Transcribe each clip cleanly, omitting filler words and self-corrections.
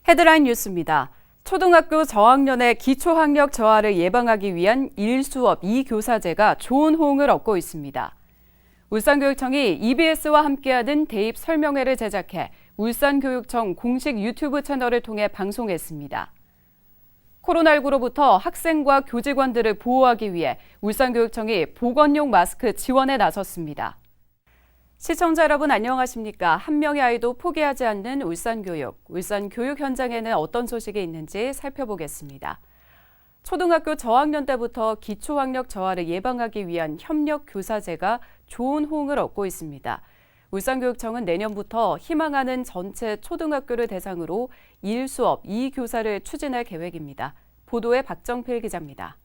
헤드라인 뉴스입니다. 초등학교 저학년의 기초학력 저하를 예방하기 위한 1수업 2교사제가 좋은 호응을 얻고 있습니다. 울산교육청이 EBS와 함께하는 대입 설명회를 제작해 울산교육청 공식 유튜브 채널을 통해 방송했습니다. 코로나19로부터 학생과 교직원들을 보호하기 위해 울산교육청이 보건용 마스크 지원에 나섰습니다. 시청자 여러분 안녕하십니까? 한 명의 아이도 포기하지 않는 울산교육. 울산교육 현장에는 어떤 소식이 있는지 살펴보겠습니다. 초등학교 저학년 때부터 기초학력 저하를 예방하기 위한 협력교사제가 좋은 호응을 얻고 있습니다. 울산교육청은 내년부터 희망하는 전체 초등학교를 대상으로 1수업 2교사를 추진할 계획입니다. 보도에 박정필 기자입니다.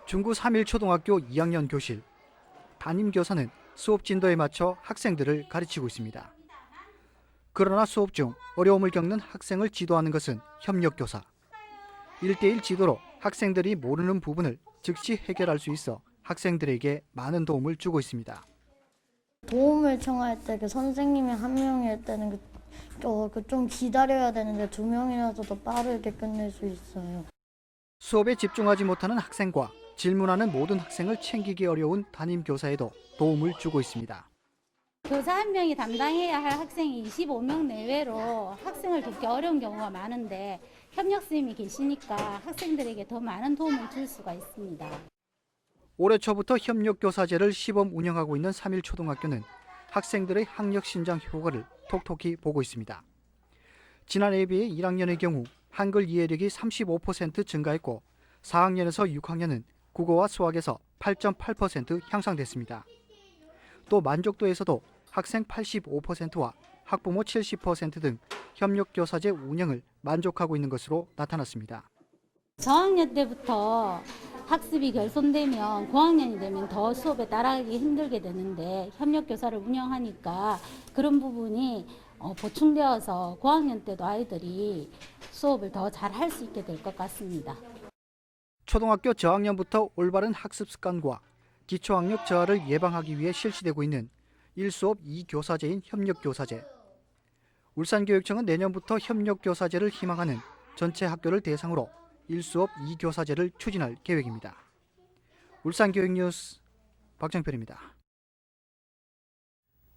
중구 3.1초등학교 2학년 교실. 담임교사는 수업 진도에 맞춰 학생들을 가르치고 있습니다. 그러나 수업 중 어려움을 겪는 학생을 지도하는 것은 협력교사. 1대1 지도로 학생들이 모르는 부분을 즉시 해결할 수 있어 학생들에게 많은 도움을 주고 있습니다. 도움을 청할 때 선생님이 한 명일 때는 좀 기다려야 되는데 두 명이라서 더 빠르게 끝낼 수 있어요. 수업에 집중하지 못하는 학생과 질문하는 모든 학생을 챙기기 어려운 담임교사에도 도움을 주고 있습니다. 교사 한 명이 담당해야 할 학생이 25명 내외로 학생을 돕기 어려운 경우가 많은데 협력선생님이 계시니까 학생들에게 더 많은 도움을 줄 수가 있습니다. 올해 초부터 협력교사제를 시범 운영하고 있는 3.1초등학교는 학생들의 학력 신장 효과를 톡톡히 보고 있습니다. 지난해에 비해 1학년의 경우 한글 이해력이 35% 증가했고 4학년에서 6학년은 국어와 수학에서 8.8% 향상됐습니다. 또 만족도에서도 학생 85%와 학부모 70% 등 협력교사제 운영을 만족하고 있는 것으로 나타났습니다. 저학년 때부터 학습이 결손되면 고학년이 되면 더 수업에 따라가기 힘들게 되는데 협력교사를 운영하니까 그런 부분이 보충되어서 고학년 때도 아이들이 수업을 더 잘 할 수 있게 될 것 같습니다. 초등학교 저학년부터 올바른 학습 습관과 기초학력 저하를 예방하기 위해 실시되고 있는 1수업 2교사제인 협력교사제. 울산교육청은 내년부터 협력교사제를 희망하는 전체 학교를 대상으로 1수업 2교사제를 추진할 계획입니다. 울산교육뉴스 박정필입니다.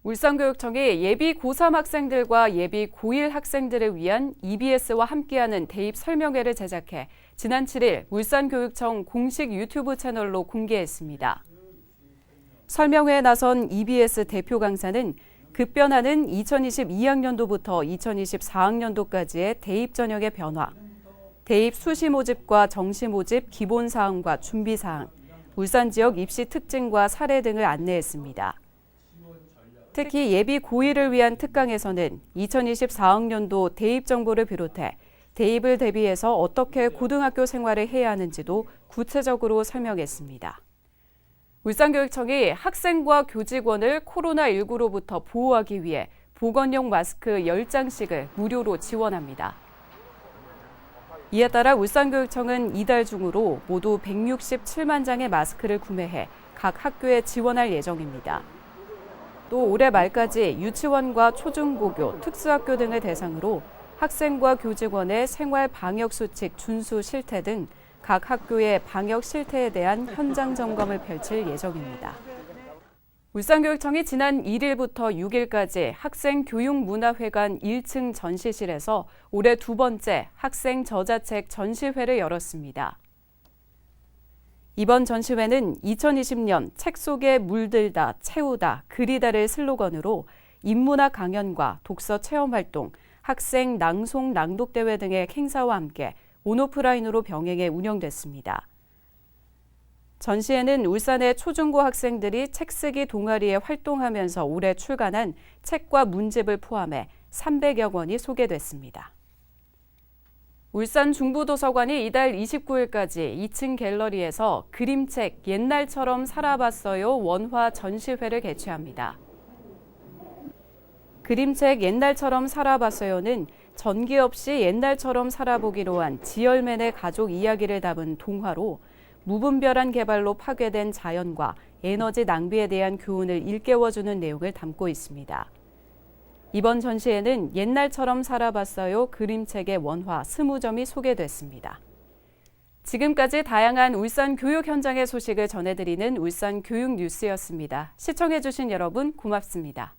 울산교육청이 예비 고3 학생들과 예비 고1 학생들을 위한 EBS와 함께하는 대입 설명회를 제작해 지난 7일 울산교육청 공식 유튜브 채널로 공개했습니다. 설명회에 나선 EBS 대표 강사는 급변하는 2022학년도부터 2024학년도까지의 대입 전형의 변화, 대입 수시 모집과 정시 모집 기본 사항과 준비 사항, 울산 지역 입시 특징과 사례 등을 안내했습니다. 특히 예비 고1을 위한 특강에서는 2024학년도 대입 정보를 비롯해 대입을 대비해서 어떻게 고등학교 생활을 해야 하는지도 구체적으로 설명했습니다. 울산교육청이 학생과 교직원을 코로나19로부터 보호하기 위해 보건용 마스크 10장씩을 무료로 지원합니다. 이에 따라 울산교육청은 이달 중으로 모두 167만 장의 마스크를 구매해 각 학교에 지원할 예정입니다. 또 올해 말까지 유치원과 초중고교, 특수학교 등을 대상으로 학생과 교직원의 생활 방역 수칙 준수 실태 등 각 학교의 방역 실태에 대한 현장 점검을 펼칠 예정입니다. 울산교육청이 지난 1일부터 6일까지 학생교육문화회관 1층 전시실에서 올해 두 번째 학생 저자책 전시회를 열었습니다. 이번 전시회는 2020년 책 속에 물들다, 채우다, 그리다를 슬로건으로 인문학 강연과 독서 체험활동, 학생 낭송 낭독대회 등의 행사와 함께 온오프라인으로 병행해 운영됐습니다. 전시회는 울산의 초중고 학생들이 책쓰기 동아리에 활동하면서 올해 출간한 책과 문집을 포함해 300여 권이 소개됐습니다. 울산 중부도서관이 이달 29일까지 2층 갤러리에서 그림책 옛날처럼 살아봤어요 원화 전시회를 개최합니다. 그림책 옛날처럼 살아봤어요는 전기 없이 옛날처럼 살아보기로 한 지열맨의 가족 이야기를 담은 동화로 무분별한 개발로 파괴된 자연과 에너지 낭비에 대한 교훈을 일깨워주는 내용을 담고 있습니다. 이번 전시회는 옛날처럼 살아봤어요 그림책의 원화 20점이 소개됐습니다. 지금까지 다양한 울산 교육 현장의 소식을 전해드리는 울산 교육 뉴스였습니다. 시청해주신 여러분 고맙습니다.